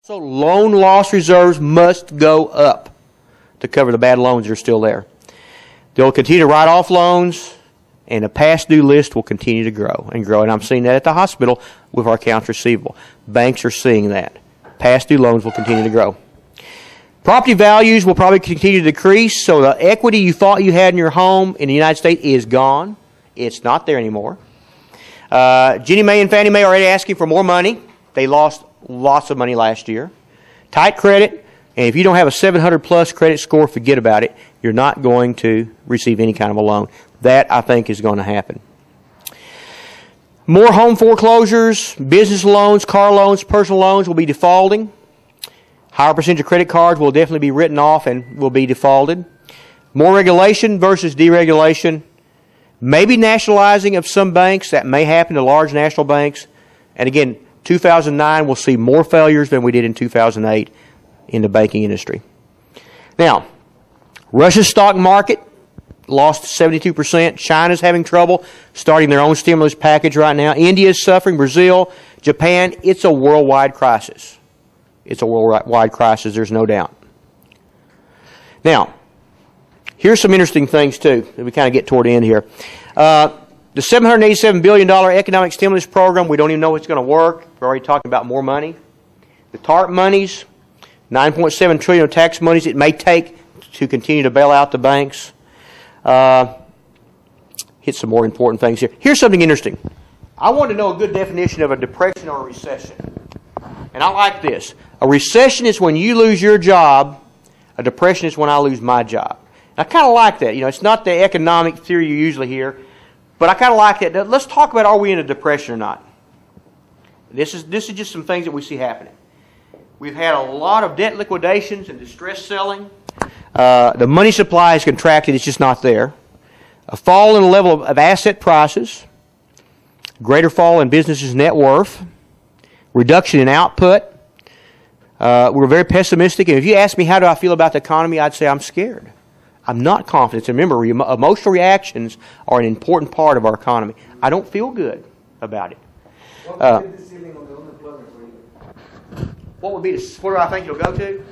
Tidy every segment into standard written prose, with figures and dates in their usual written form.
So loan loss reserves must go up to cover the bad loans that are still there. They'll continue to write off loans, and the past due list will continue to grow and grow. And I'm seeing that at the hospital with our accounts receivable. Banks are seeing that. Past due loans will continue to grow. Property values will probably continue to decrease, so the equity you thought you had in your home in the United States is gone. It's not there anymore. Ginnie Mae and Fannie Mae are already asking for more money. They lost lots of money last year. Tight credit, and if you don't have a 700 plus credit score, forget about it. You're not going to receive any kind of a loan. That, I think, is going to happen. More home foreclosures, business loans, car loans, personal loans will be defaulting. Higher percentage of credit cards will definitely be written off and will be defaulted. More regulation versus deregulation. Maybe nationalizing of some banks. That may happen to large national banks. And again, 2009 will see more failures than we did in 2008 in the banking industry. Now, Russia's stock market lost 72%. China's having trouble starting their own stimulus package right now. India is suffering. Brazil, Japan. It's a worldwide crisis. It's a worldwide crisis, there's no doubt. Now, here's some interesting things, too, that we kind of get toward the end here. The $787 billion economic stimulus program, we don't even know if it's going to work. We're already talking about more money. The TARP monies, $9.7 trillion of tax monies it may take to continue to bail out the banks. Hit some more important things here. Here's something interesting. I want to know a good definition of a depression or a recession. And I like this. A recession is when you lose your job. A depression is when I lose my job. And I kind of like that. You know, it's not the economic theory you usually hear, but I kind of like that. Now, let's talk about, are we in a depression or not? This is just some things that we see happening. We've had a lot of debt liquidations and distress selling. The money supply has contracted. It's just not there. A fall in the level of asset prices. Greater fall in businesses' net worth. Reduction in output. We're very pessimistic. And if you ask me how do I feel about the economy, I'd say I'm scared. I'm not confident. And remember, emotional reactions are an important part of our economy. I don't feel good about it. What would be the ceiling of the unemployment rate? What do I think it'll go to?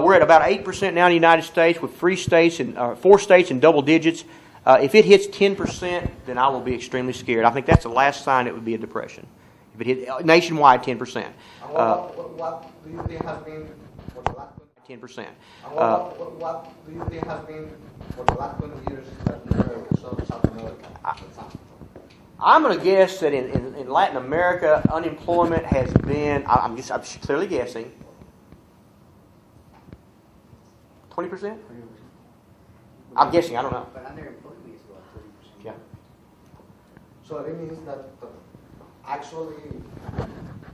We're at about 8% now in the United States, with 4 states in double digits. If it hits 10%, then I will be extremely scared. I think that's the last sign it would be a depression. If it hit nationwide 10%. What do you think has been for the last 10%. What do you think has been for the last 20 years that South America? I'm going to guess that in Latin America, unemployment has been, I'm clearly guessing, 20%? I'm guessing, I don't know. But unemployment is about 30%. Yeah. So it means that actually,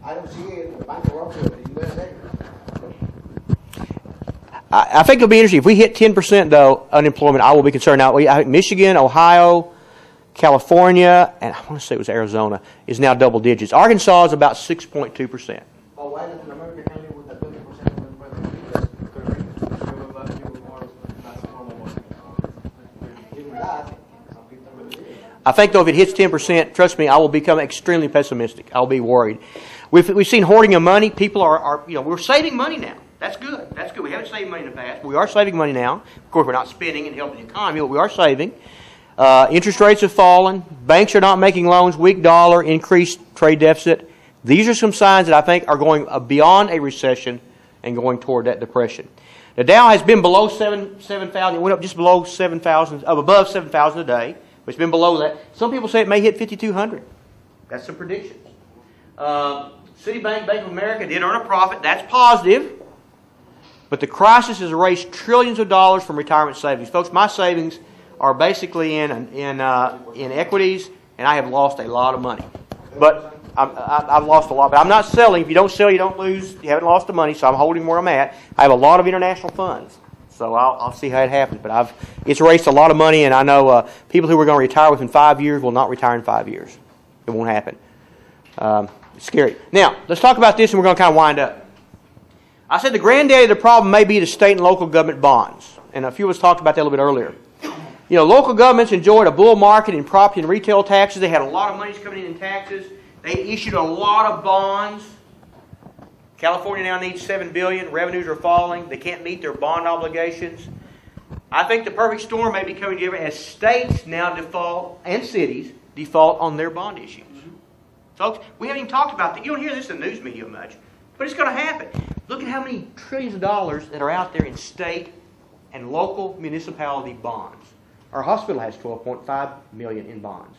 I don't see it in the bankruptcy of the USA. I think it'll be interesting. If we hit 10%, though, unemployment, I will be concerned. Now, Michigan, Ohio, California, and I want to say it was Arizona, is now double digits. Arkansas is about 6.2%. Well, why Latin America handle with that 20% unemployment? I think, though, if it hits 10%, trust me, I will become extremely pessimistic. I'll be worried. We've seen hoarding of money. People are we're saving money now. That's good. That's good. We haven't saved money in the past. We are saving money now. Of course, we're not spending and helping the economy, but we are saving. Interest rates have fallen. Banks are not making loans. Weak dollar, increased trade deficit. These are some signs that I think are going beyond a recession and going toward that depression. The Dow has been below 7,000. It went up just below 7,000, above 7,000 a day. But it's been below that. Some people say it may hit 5,200. That's some predictions. Citibank, Bank of America did earn a profit. That's positive. But the crisis has erased trillions of dollars from retirement savings. Folks, my savings are basically in equities, and I have lost a lot of money. But I've lost a lot. But I'm not selling. If you don't sell, you don't lose. You haven't lost the money, so I'm holding where I'm at. I have a lot of international funds. So I'll see how it happens. But it's erased a lot of money, and I know people who were going to retire within 5 years will not retire in 5 years. It won't happen. It's scary. Now, let's talk about this, and we're going to kind of wind up. I said the granddaddy of the problem may be the state and local government bonds. And a few of us talked about that a little bit earlier. You know, local governments enjoyed a bull market in property and retail taxes. They had a lot of money coming in taxes. They issued a lot of bonds. California now needs $7 billion. Revenues are falling. They can't meet their bond obligations. I think the perfect storm may be coming together as states now default and cities default on their bond issues. Folks, we haven't even talked about that. You don't hear this in the news media much, but it's going to happen. Look at how many trillions of dollars that are out there in state and local municipality bonds. Our hospital has $12.5 million in bonds.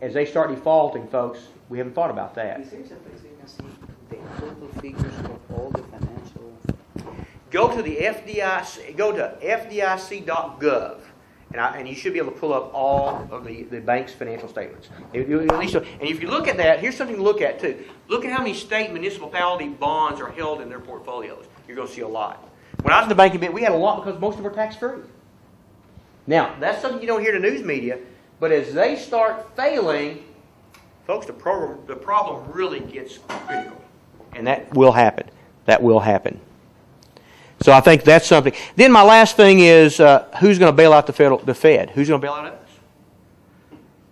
As they start defaulting, folks, we haven't thought about that. Is there a place where you can see the total figures of all the financial? Go to the FDIC. Go to FDIC.gov, and you should be able to pull up all of the bank's financial statements. And if you look at that, here's something to look at too. Look at how many state municipality bonds are held in their portfolios. You're going to see a lot. When I was in the banking bit, we had a lot because most of them are tax-free. Now, that's something you don't hear in the news media, but as they start failing, folks, the problem really gets critical. And that will happen. That will happen. So I think that's something. Then my last thing is, who's going to bail out the Fed? Who's going to bail out us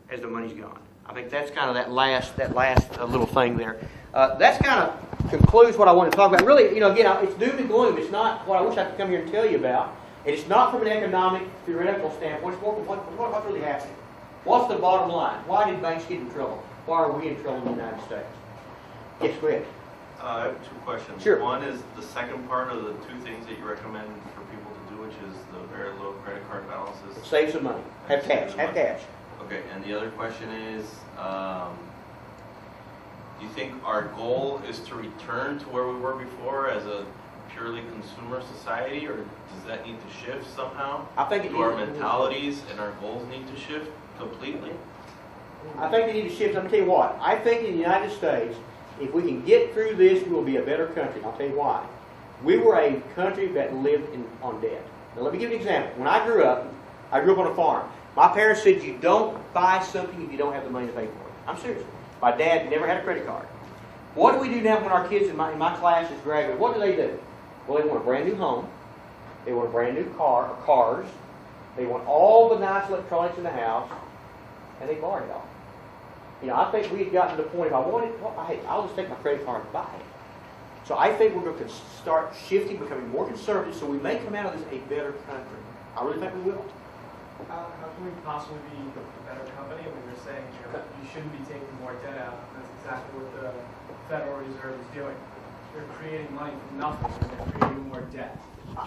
as the money's gone? I think that's kind of that last little thing there. That's kind of concludes what I want to talk about. Really, again, it's doom and gloom. It's not what I wish I could come here and tell you about. And it's not from an economic, theoretical standpoint. It's more from what's really happening. What's the bottom line? Why did banks get in trouble? Why are we in trouble in the United States? Yes, go ahead. I have two questions. Sure. One is the second part of the two things that you recommend for people to do, which is the very low credit card balances. Save some money. Have cash. Have cash. Okay, and the other question is, do you think our goal is to return to where we were before as a purely consumer society, or does that need to shift somehow? I think do our mentalities and our goals need to shift completely? I think they need to shift. I'm going to tell you what. I think in the United States, if we can get through this, we will be a better country. I'll tell you why. We were a country that lived on debt. Now, let me give you an example. When I grew up on a farm. My parents said you don't buy something if you don't have the money to pay for it. I'm serious. My dad never had a credit card. What do we do now when our kids in my classes graduate? What do? Well, they want a brand new home. They want a brand new car or cars. They want all the nice electronics in the house, and they borrow it all. I think we had gotten to the point, if I wanted, I'll just take my credit card and buy it. So I think we're going to start shifting, becoming more conservative, so we may come out of this a better country. I really think we will. How can we possibly be a better company? I mean, you're saying you shouldn't be taking more debt out. That's exactly what the Federal Reserve is doing. They're creating money from nothing, and they're creating more debt.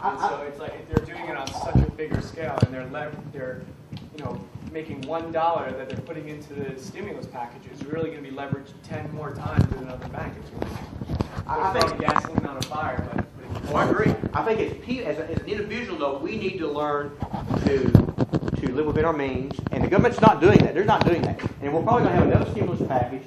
And so it's like if they're doing it on such a bigger scale, and they're making $1 that they're putting into the stimulus package is really going to be leveraged 10 more times with another bank. They're throwing gasoline on a fire. But I agree. I think as an individual, though, we need to learn to live within our means, and the government's not doing that. They're not doing that. And we're probably going to have another stimulus package.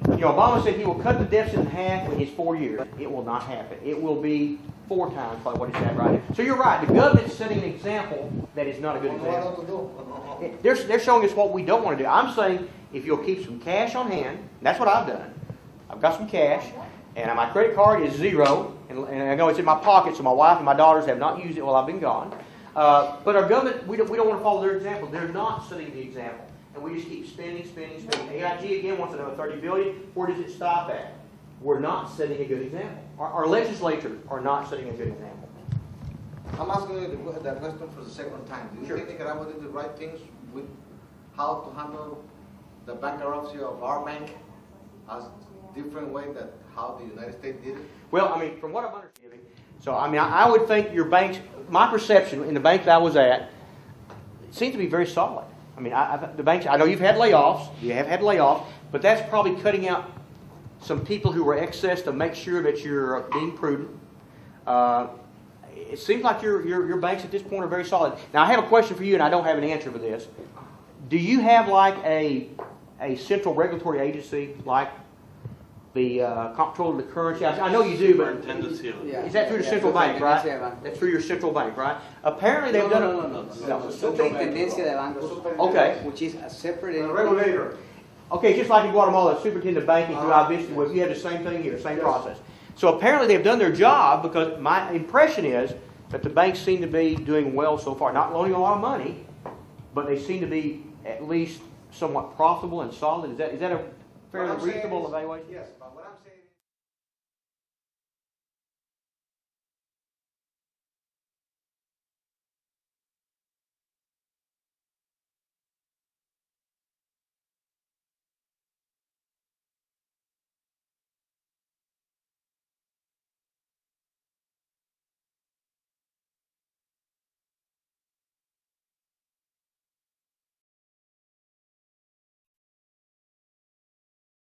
Obama said he will cut the deficit in half in his 4 years. It will not happen. It will be 4 times probably what he's at right now. So you're right. The government's setting an example that is not a good example. They're showing us what we don't want to do. I'm saying if you'll keep some cash on hand, that's what I've done. I've got some cash, and my credit card is zero, and I know it's in my pocket, so my wife and my daughters have not used it while I've been gone. But our government, we don't want to follow their example. They're not setting the example. And we just keep spending. AIG again wants another $30 billion. Where does it stop at? We're not setting a good example. Our legislators are not setting a good example. I'm asking you that question for the second time. Do you Sure. think Nicaragua did the right things with how to handle the bankruptcy of our bank as different way that how the United States did it? Well, from what I'm understanding, I would think your banks, my perception in the bank that I was at, it seems to be very solid. The banks, I know you have had layoffs, but that's probably cutting out some people who were excess to make sure that you're being prudent. It seems like your banks at this point are very solid. Now, I have a question for you, and I don't have an answer for this. Do you have like a central regulatory agency like the comptroller of the currency? I know you do, but is that through the central bank, right? That's through your central bank, right? Apparently they've done it. No. Superintendencia de Bancos. Okay. Which is a separate regulator. Okay, just like in Guatemala, superintendent of banking through IBISTA, you have the same thing here, same process. So apparently they've done their job, because my impression is that the banks seem to be doing well so far. Not loaning a lot of money, but they seem to be at least somewhat profitable and solid. Is that a fairly reasonable evaluation? Yes, but what